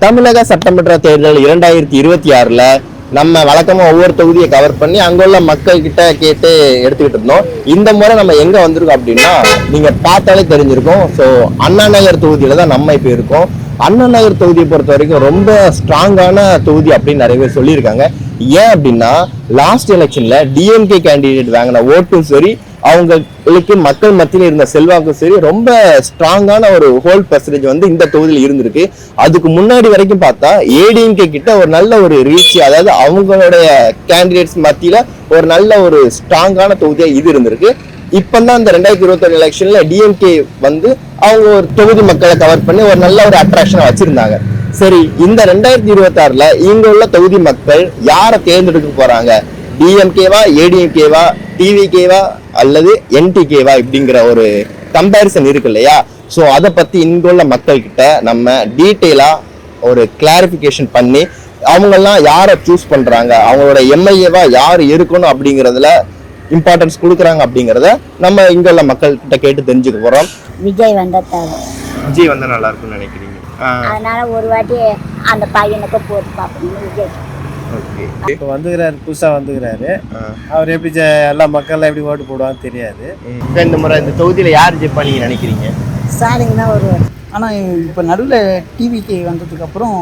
தமிழக சட்டமன்ற தேர்தல் 2026ல நம்ம வழக்கமா ஒவ்வொரு தொகுதியை கவர் பண்ணி அங்குள்ள மக்கள் கிட்ட கேட்டு எடுத்துக்கிட்டு இருந்தோம். இந்த முறை நம்ம எங்க வந்திருக்கோம் அப்படின்னா, நீங்க பார்த்தாலே தெரிஞ்சிருக்கும். ஸோ அண்ணா நகர் தொகுதியில தான் நம்ம இப்ப இருக்கோம். அண்ணா நகர் தொகுதியை பொறுத்த வரைக்கும் ரொம்ப ஸ்ட்ராங்கான தொகுதி அப்படின்னு நிறைய பேர் சொல்லியிருக்காங்க. ஏன் அப்படின்னா, லாஸ்ட் எலெக்ஷன்ல டிஎம்கே கேண்டிடேட் வாங்கின ஓட்டும் சரி, அவங்களுக்கு மக்கள் மத்தியில் இருந்த செல்வாக்கும் சரி, ரொம்ப ஸ்ட்ராங்கான ஒரு ஹோல் பெர்சன்டேஜ் வந்து இந்த தொகுதியில் இருந்திருக்கு. அதுக்கு முன்னாடி வரைக்கும் பார்த்தா ஏடிஎம்கே கிட்ட ஒரு நல்ல ஒரு ரீச், அதாவது அவங்களுடைய கேண்டிடேட்ஸ் மத்தியில ஒரு நல்ல ஒரு ஸ்ட்ராங்கான தொகுதியா இது இருந்திருக்கு. இப்பதான் இந்த 2021 எலெக்ஷன்ல டிஎம்கே வந்து அவங்க ஒரு தொகுதி மக்களை கவர் பண்ணி ஒரு நல்ல ஒரு அட்ராக்ஷனை வச்சிருந்தாங்க. சரி, இந்த 2026ல இங்க உள்ள தொகுதி மக்கள் யாரை தேர்ந்தெடுக்க போறாங்க? டிஎம்கேவா, ஏடிஎம்கேவா, டிவிகேவா அல்லது என்டிகேவா இப்படிங்கிற ஒரு கம்பேரிசன் இருக்கு இல்லையா? ஸோ அதை பத்தி இங்குள்ள மக்கள் கிட்ட நம்ம டீட்டெயிலா ஒரு கிளாரிபிகேஷன் பண்ணி அவங்கெல்லாம் யாரை சூஸ் பண்றாங்க, அவங்களோட எம்எல்ஏவா யார் இருக்கணும் அப்படிங்கிறதுல இம்பார்ட்டன்ஸ் கொடுக்குறாங்க அப்படிங்கிறத நம்ம இங்குள்ள மக்கள் கிட்ட கேட்டு தெரிஞ்சுக்க போறோம். விஜய் வந்தா விஜய் வந்தா நல்லா இருக்கும்னு நினைக்கிறீங்க? அதனால ஒரு வாட்டி அந்த பையனுக்கு போட்டு பார்க்கணும். விஜய் இப்போ வந்துக்கிறாரு, புதுசாக வந்துக்கிறாரு. அவர் எப்படி எல்லா மக்கள்லாம் எப்படி ஓட்டு போடுவான்னு தெரியாது. இந்த முறை இந்த தொகுதியில யார் ஜெயிப்பா நீங்க நினைக்கிறீங்க? ஸ்டாலின் தான் வருவார். ஆனால் இப்போ நடுவில் டிவிகே வந்ததுக்கப்புறம்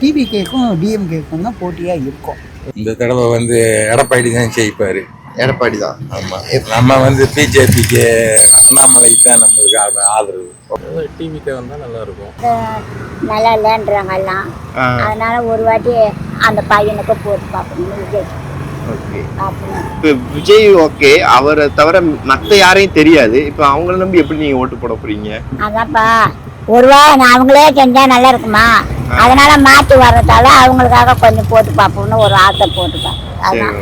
டிவிகேக்கும் டிஎம்கேக்கும் தான் போட்டியாக இருக்கும். இந்த தடவை வந்து எடப்பாடி தான் ஜெயிப்பாரு. எடப்பாடி தான். ஆமா, நம்ம வந்து பிஜேபிக்கு அண்ணாமலைக்கு தான் நம்மளுக்கு ஆதரவு. டிவிக்கு வந்தா நல்லா இருக்கும். நல்லா இல்லைன்றாங்க எல்லாம். அதனால ஒரு வாட்டி அந்த பையனுக்கு போட்டு பார்க்கணும். விஜய் இப்போ விஜய் ஓகே, அவரை தவிர மற்ற யாரையும் தெரியாது. இப்போ அவங்கள நம்பி எப்படி நீங்க ஓட்டு போட போறீங்க? அதான்ப்பா, ஒருவா அவங்களே செஞ்சா நல்லா இருக்குமா, அதனால மாற்றி வர்றதால அவங்களுக்காக கொஞ்சம் போட்டு பார்ப்போம்னு ஒரு ஆசை போட்டுப்பேன். அதான்.